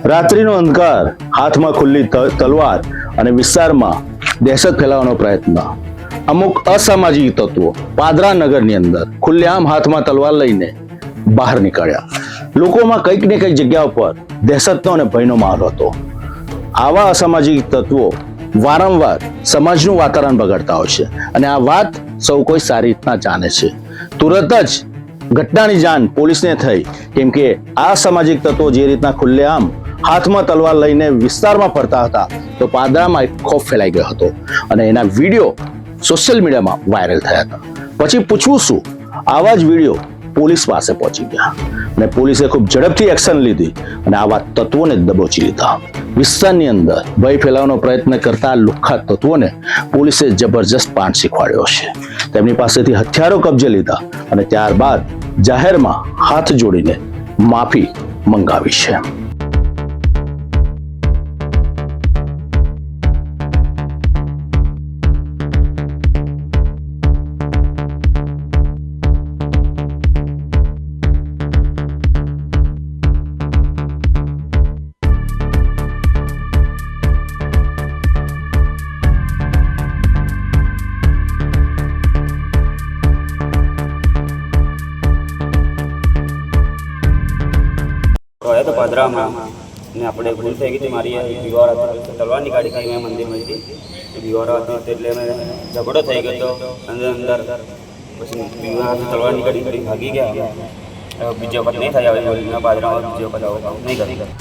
રાત્રિનો અંધકાર, હાથમાં ખુલ્લી તલવાર અને વિસ્તારમાં દહેશત ફેલાવવાનો પ્રયત્ન. અમુક અસામાજિક તત્વો પાદરા નગરની અંદર ખુલ્લેઆમ હાથમાં તલવાર લઈને બહાર નીકળ્યા. લોકોમાં કંઈક ને કંઈક જગ્યા ઉપર દહેશતનો અને ભયનો માહોલ હતો. આવા અસામાજિક તત્વો વારંવાર સમાજનું વાતાવરણ બગાડતા હોય છે અને આ વાત સૌ કોઈ સારી રીતના જાણે છે. તુરત જ ઘટનાની જાણ પોલીસને થઈ, કેમ કે આ સામાજિક તત્વો જે રીતના ખુલ્લેઆમ હાથમાં તલવાર લઈને વિસ્તારમાં ફરતા હતા તો પાદરામાં એક ખોફ ફેલાઈ ગયો હતો અને એના વિડીયો સોશિયલ મીડિયામાં વાયરલ થયા હતા. પછી પૂછવું શું, આવા જ વિડીયો પોલીસ પાસે પહોંચી ગયા અને પોલીસે ખૂબ ઝડપથી એક્શન લીધી અને આવા તત્વોને દબોચી લીધા. વિસ્તારની અંદર ભય ફેલાવવાનો પ્રયત્ન કરતા લુખ્ખા તત્વોને પોલીસે જબરજસ્ત પાઠ શીખવાડ્યો છે. તેમની પાસેથી હથિયારો કબજે લીધા અને ત્યારબાદ જાહેરમાં હાથ જોડીને માફી મંગાવી છે. तो पादरा में ने अपने भूल થઈ ગઈ મારી દીવાર હતી તલવાર નીકાળી ગઈ મેં મંદિરમાં હતી દીવાર હતી એટલે મેં ઝઘડો થઈ ગયો તો અંદર પછી દીવાર તલવાર નીકાળી ભાગી ગયા. બીજો વખત નહીં થાય હવે પાદરામાં બીજો વખત આવો નહીં કરી.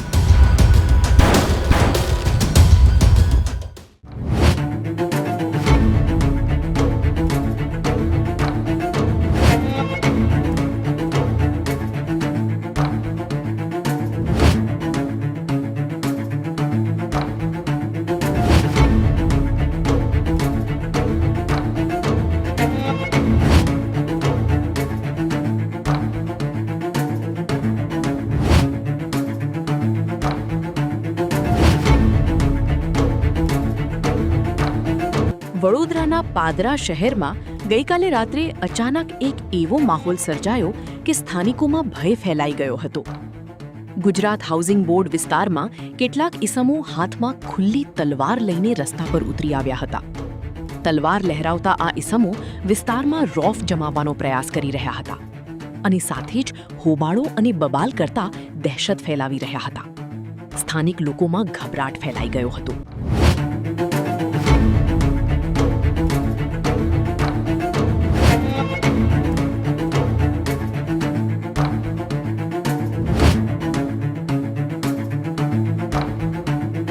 વડોદરાના પાદરા શહેરમાં ગઈકાલે રાત્રે અચાનક એક એવો માહોલ સર્જાયો કે સ્થાનિકોમાં ભય ફેલાઈ ગયો હતો. ગુજરાત હાઉસિંગ બોર્ડ વિસ્તારમાં કેટલાક ઈસમો હાથમાં ખુલ્લી તલવાર લઈને રસ્તા પર ઉતરી આવ્યા હતા. તલવાર લહેરાવતા આ ઈસમો વિસ્તારમાં રોફ જમાવવાનો પ્રયાસ કરી રહ્યા હતા અને સાથે જ હોબાળો અને બબાલ કરતા દહેશત ફેલાવી રહ્યા હતા. સ્થાનિક લોકોમાં ગભરાટ ફેલાઈ ગયો હતો.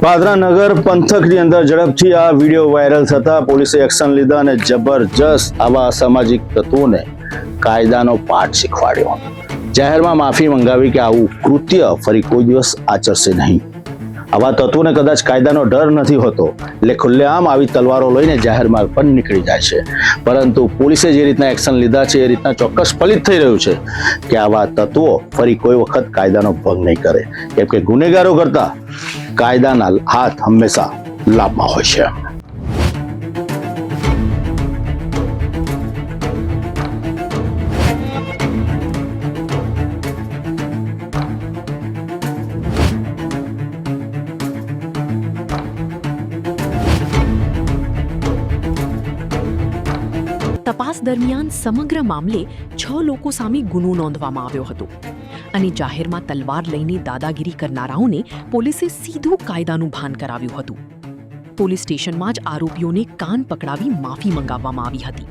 પાદરા નગર પંથકની અંદર ઝડપથી આ વિડીયો વાયરલ થતા પોલીસે એક્શન લીધા અને જબરજસ્ત આવા અસામાજિક તત્વોને કાયદાનો પાઠ શીખવાડ્યો. જાહેરમાં માફી મંગાવી કે આવું કૃત્ય ફરી કોઈ દિવસ આચરશે નહીં. આવા તત્વોને કદાચ કાયદાનો ડર નથી હોતો એટલે ખુલ્લેઆમ આવી તલવારો લઈને જાહેરમાં પણ નીકળી જાય છે. પરંતુ પોલીસે જે રીતના એક્શન લીધા છે એ રીતના ચોક્કસ ફલિત થઈ રહ્યું છે કે આવા તત્વો ફરી કોઈ વખત કાયદાનો ભંગ નહીં કરે, કેમ કે ગુનેગારો કરતા કાયદાના હાથ હંમેશા લાભમાં હોય છે. તપાસ દરમિયાન સમગ્ર મામલે 6 લોકો સામે ગુનો નોંધવામાં આવ્યો હતો અને જાહેરમાં તલવાર લઈને દાદાગીરી કરનારાઓને પોલીસે સીધું કાયદાનું ભાન કરાવ્યું હતું. પોલીસ સ્ટેશનમાં જ આરોપીઓને કાન પકડાવી માફી મંગાવવામાં આવી હતી.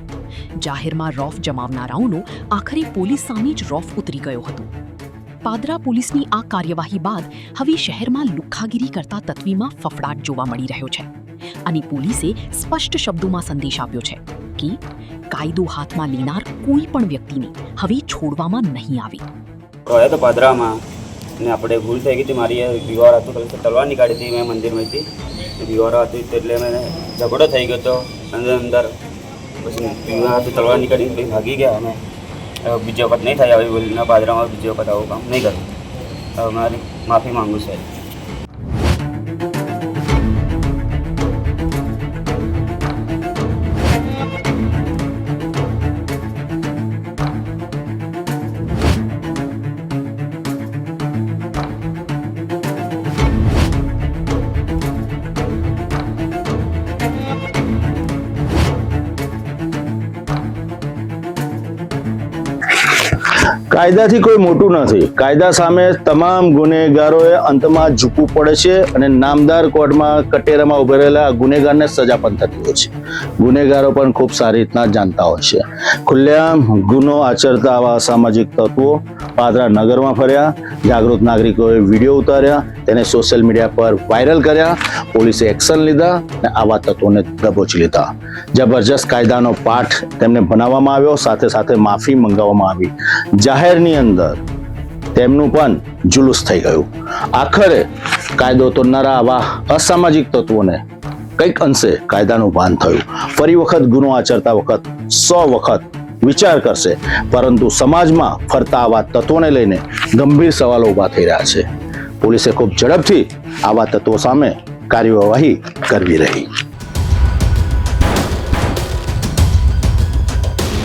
જાહેરમાં રોફ જમાવનારાઓનો આખરે પોલીસ સામે જ રોફ ઉતરી ગયો હતો. પાદરા પોલીસની આ કાર્યવાહી બાદ હવે શહેરમાં લુખ્ખાગીરી કરતા તત્વીમાં ફફડાટ જોવા મળી રહ્યો છે અને પોલીસે સ્પષ્ટ શબ્દોમાં સંદેશ આપ્યો છે કે કાયદો હાથમાં લેનાર કોઈ પણ વ્યક્તિને હવે છોડવામાં નહીં આવે. રોયા તો પાદરામાં ને આપણે ભૂલ થઈ ગઈ મારી દીવાર હતી તલવાર નીકાળી હતી મેં મંદિરમાં હતી દીવાર હતી એટલે મેં ઝઘડો થઈ ગયો તો અંદર પછી દીવાર હતી તલવાર નીકાળી ભાગી ગયા અમે બીજો વખત નહીં થાય હવે પાદરામાં બીજો વખત આવું કામ નહીં કરું. મારી માફી માંગુ છું. કાયદાથી કોઈ મોટું નથી. કાયદા સામે તમામ ગુનેગારોએ અંતમાં ઝૂકવું પડે છે અને નામદાર કોર્ટમાં કટેરામાં ઉભા રહેલા ગુનેગારને સજા પણ થતી હોય છે. ગુનેગારો પણ ખૂબ સારી રીતના જાણતા હોય છે. ખુલ્લેઆમ ગુનો આચરતા આવા અસામાજિક તત્વો પાદરા નગરમાં ફર્યા. જાગૃત નાગરિકોએ વિડીયો ઉતાર્યા, તેને સોશિયલ મીડિયા પર વાયરલ કર્યા. પોલીસે એક્શન લીધા અને આવા તત્વોને દબોચી લીધા. જબરજસ્ત કાયદાનો પાઠ તેમને ભણાવવામાં આવ્યો, સાથે સાથે માફી મંગાવવામાં આવી. જાહેરની અંદર તેમનું પણ જુલુસ થઈ ગયું. આખરે કાયદો તોડનારા આવા અસામાજિક તત્વોને કંઈક અંશે કાયદાનું ભાન થયું. ફરી વખત ગુનો આચરતા વખત 100 વખત વિચાર કરશે, પરંતુ સમાજમાં ફરતા આવા તત્વોને લઈને ગંભીર સવાલો ઊભા થઈ રહ્યા છે. પોલીસે ખૂબ ઝડપથી આવા તત્વો સામે કાર્યવાહી કરવી રહી.